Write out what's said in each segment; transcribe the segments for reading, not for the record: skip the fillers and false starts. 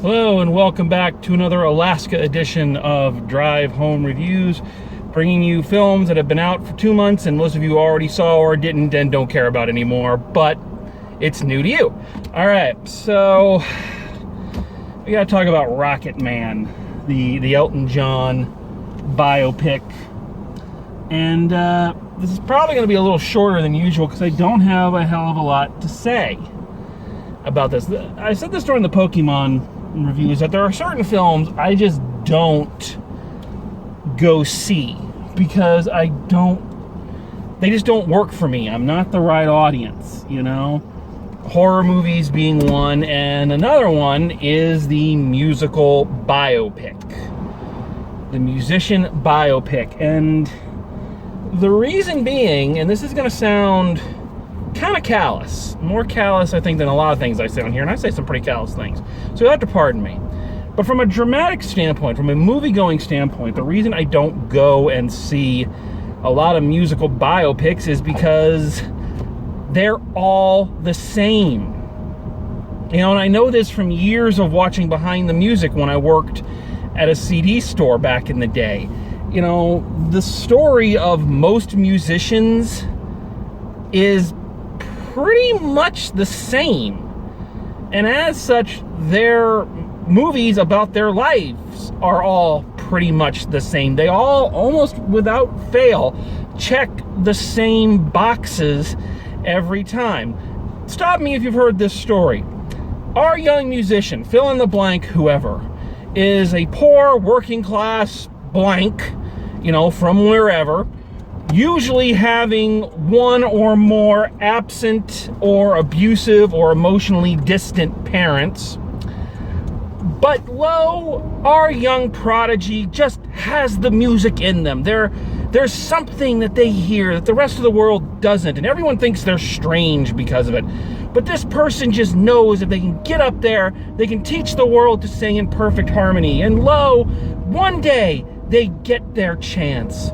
Hello and welcome back to another Alaska edition of Drive Home Reviews, bringing you films that have been out for 2 months and most of you already saw or didn't and don't care about anymore, but it's new to you. Alright, so we gotta talk about Rocketman, the Elton John biopic. And this is probably going to be a little shorter than usual because I don't have a hell of a lot to say about this. I said this during the Pokemon reviews that there are certain films I just don't go see because they just don't work for me. I'm not the right audience, you know? Horror movies being one, and another one is the musical biopic. The musician biopic. And the reason being, and this is going to sound kind of callous, more callous, I think, than a lot of things I say on here, and I say some pretty callous things, so you'll have to pardon me. But from a dramatic standpoint, from a movie-going standpoint, the reason I don't go and see a lot of musical biopics is because they're all the same. You know, and I know this from years of watching Behind the Music when I worked at a CD store back in the day. You know, the story of most musicians is pretty much the same. And as such, their movies about their lives are all pretty much the same. They all, almost without fail, check the same boxes every time. Stop me if you've heard this story. Our young musician, fill in the blank, whoever, is a poor working class blank, you know, from wherever, usually having one or more absent or abusive or emotionally distant parents. But lo, our young prodigy just has the music in them. There's something that they hear that the rest of the world doesn't, and everyone thinks they're strange because of it. But this person just knows if they can get up there, they can teach the world to sing in perfect harmony. And lo, one day they get their chance.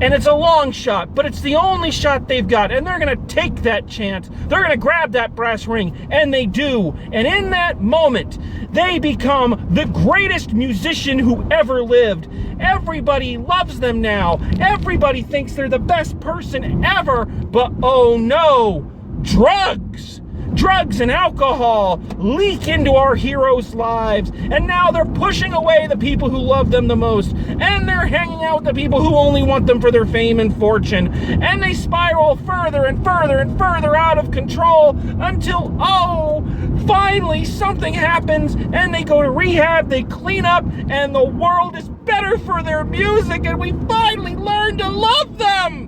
And it's a long shot, but it's the only shot they've got. And they're going to take that chance. They're going to grab that brass ring. And they do. And in that moment, they become the greatest musician who ever lived. Everybody loves them now. Everybody thinks they're the best person ever. But oh no, drugs. Drugs and alcohol leak into our heroes' lives, and now they're pushing away the people who love them the most, and they're hanging out with the people who only want them for their fame and fortune, and they spiral further and further and further out of control until, oh, finally something happens, and they go to rehab, they clean up, and the world is better for their music, and we finally learn to love them!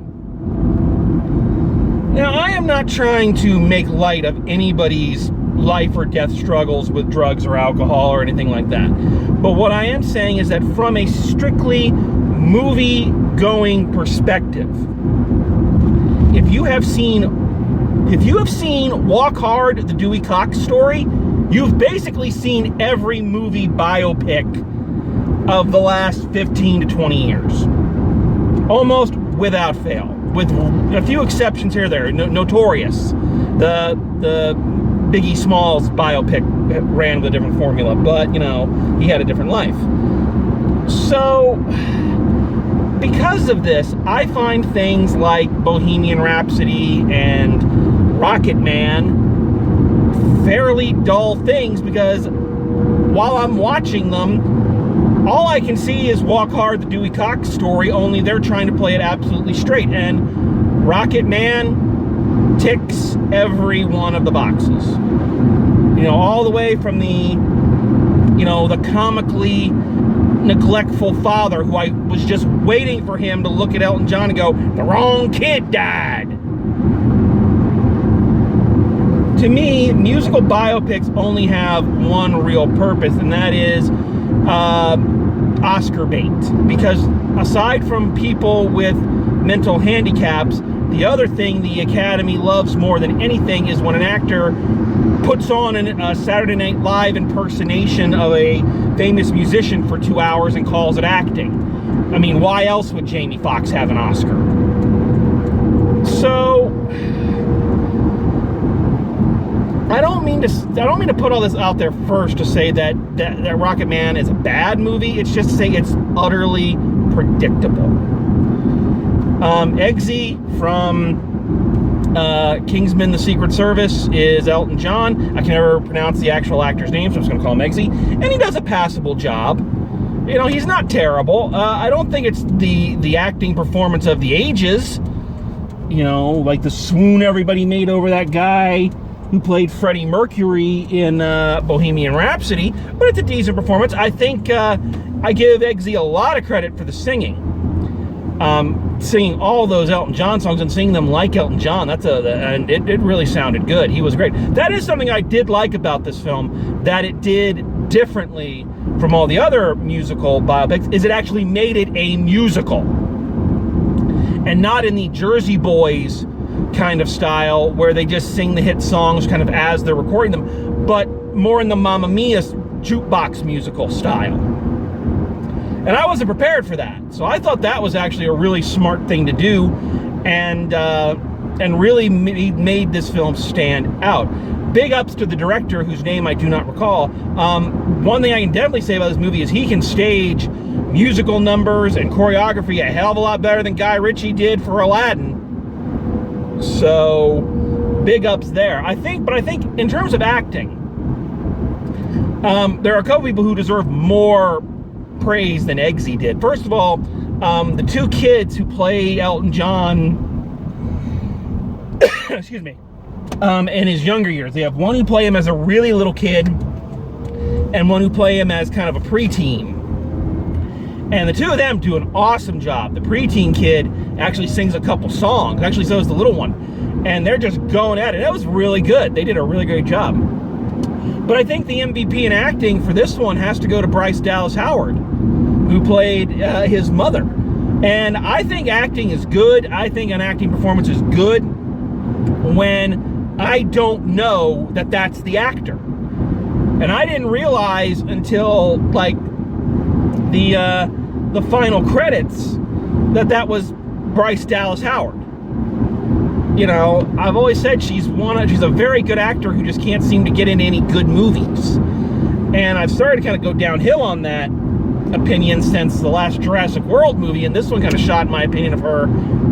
Now, I am not trying to make light of anybody's life or death struggles with drugs or alcohol or anything like that. But what I am saying is that from a strictly movie-going perspective, if you have seen Walk Hard, the Dewey Cox story, you've basically seen every movie biopic of the last 15 to 20 years. Almost without fail. With a few exceptions here or there. Notorious. The Biggie Smalls biopic ran with a different formula, but, you know, he had a different life. So, because of this, I find things like Bohemian Rhapsody and Rocketman fairly dull things because while I'm watching them, all I can see is Walk Hard, the Dewey Cox story, only they're trying to play it absolutely straight. And Rocketman ticks every one of the boxes. You know, all the way from the comically neglectful father who I was just waiting for him to look at Elton John and go, the wrong kid died. To me, musical biopics only have one real purpose, and that is Oscar bait. Because aside from people with mental handicaps, the other thing the Academy loves more than anything is when an actor puts on a Saturday Night Live impersonation of a famous musician for 2 hours and calls it acting. I mean, why else would Jamie Foxx have an Oscar? So, I don't mean don't mean to put all this out there first to say that Rocketman is a bad movie. It's just to say it's utterly predictable. Eggsy from Kingsman: The Secret Service is Elton John. I can never pronounce the actual actor's name, so I'm just going to call him Eggsy. And he does a passable job. You know, he's not terrible. I don't think it's the acting performance of the ages. You know, like the swoon everybody made over that guy who played Freddie Mercury in Bohemian Rhapsody. But it's a decent performance. I think I give Eggsy a lot of credit for the singing. Singing all those Elton John songs and singing them like Elton John, and it really sounded good. He was great. That is something I did like about this film, that it did differently from all the other musical biopics, is it actually made it a musical. And not in the Jersey Boys kind of style, where they just sing the hit songs kind of as they're recording them, but more in the Mamma Mia jukebox musical style. And I wasn't prepared for that. So I thought that was actually a really smart thing to do, and really made this film stand out. Big ups to the director, whose name I do not recall. One thing I can definitely say about this movie is he can stage musical numbers and choreography a hell of a lot better than Guy Ritchie did for Aladdin. So, big ups there. I think in terms of acting, there are a couple people who deserve more praise than Eggsy did. First of all, the two kids who play Elton John, excuse me, in his younger years. They have one who play him as a really little kid, and one who play him as kind of a preteen. And the two of them do an awesome job. The preteen kid actually sings a couple songs. Actually, so does the little one. And they're just going at it. That was really good. They did a really great job. But I think the MVP in acting for this one has to go to Bryce Dallas Howard, who played his mother. And I think acting is good. I think an acting performance is good when I don't know that that's the actor. And I didn't realize until like the final credits that was Bryce Dallas Howard. You know, I've always said she's a very good actor who just can't seem to get into any good movies. And I've started to kind of go downhill on that opinion since the last Jurassic World movie, and this one kind of shot my opinion of her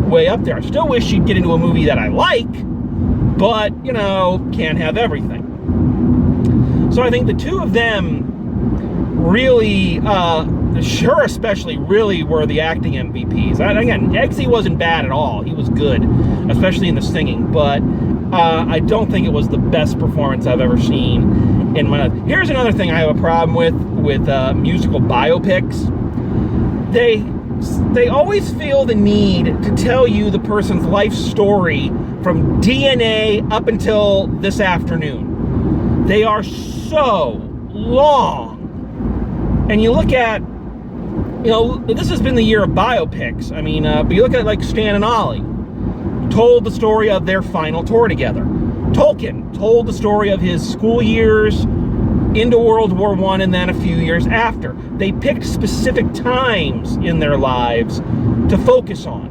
way up there. I still wish she'd get into a movie that I like, but, you know, can't have everything. So I think the two of them really, her especially, really were the acting MVPs. Again, Eggsy wasn't bad at all. He was good, especially in the singing, but I don't think it was the best performance I've ever seen in my life. Here's another thing I have a problem with musical biopics. They always feel the need to tell you the person's life story from DNA up until this afternoon. They are so long. And you look at, you know, this has been the year of biopics. I mean, but you look at like Stan and Ollie, told the story of their final tour together. Tolkien told the story of his school years into World War I and then a few years after. They picked specific times in their lives to focus on.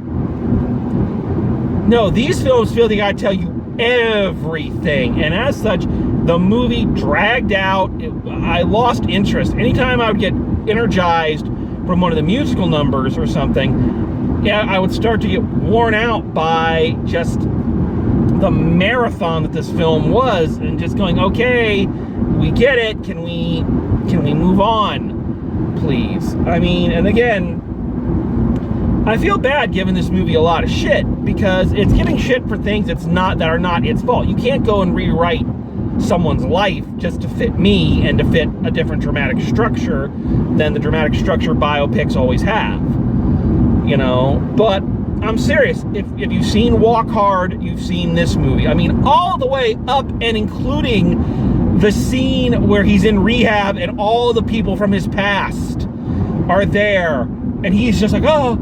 No, these films feel they gotta tell you everything, and as such, the movie dragged out. I lost interest. Anytime I would get energized from one of the musical numbers or something, yeah, I would start to get worn out by just the marathon that this film was, and just going, okay, we get it. Can we move on, please? I mean, and again, I feel bad giving this movie a lot of shit because it's getting shit for things that are not its fault. You can't go and rewrite someone's life just to fit me and to fit a different dramatic structure than the dramatic structure biopics always have. You know, but I'm serious. If you've seen Walk Hard, you've seen this movie. I mean, all the way up and including the scene where he's in rehab and all the people from his past are there. And he's just like, oh.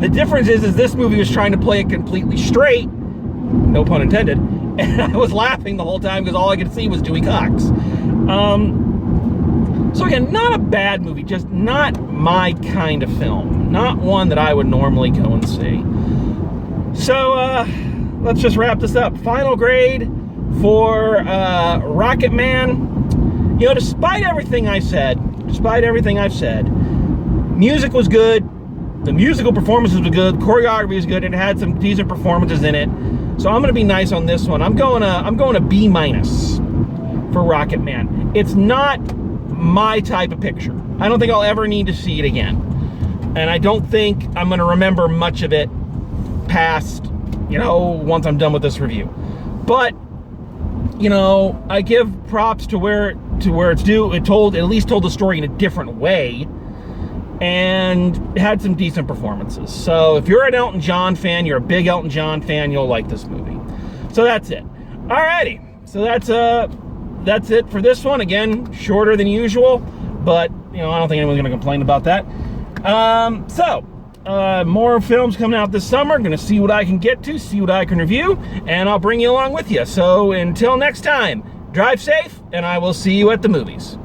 The difference is this movie was trying to play it completely straight. No pun intended. And I was laughing the whole time because all I could see was Dewey Cox. So again, not a bad movie, just not my kind of film. Not one that I would normally go and see. So, let's just wrap this up. Final grade, for Rocketman. You know, despite everything I've said, music was good. The musical performances were good. Choreography was good. It had some decent performances in it. So I'm going to be nice on this one. I'm going to B- for Rocketman. It's not my type of picture. I don't think I'll ever need to see it again. And I don't think I'm going to remember much of it past, you know, once I'm done with this review. But, you know, I give props to where it's due. It at least told the story in a different way, and had some decent performances. So if you're an Elton John fan, you're a big Elton John fan, you'll like this movie. So that's it. Alrighty. So that's it for this one. Again, shorter than usual, but you know, I don't think anyone's gonna complain about that. More films coming out this summer. Gonna see what I can get to, see what I can review, and I'll bring you along with you. So until next time, drive safe, and I will see you at the movies.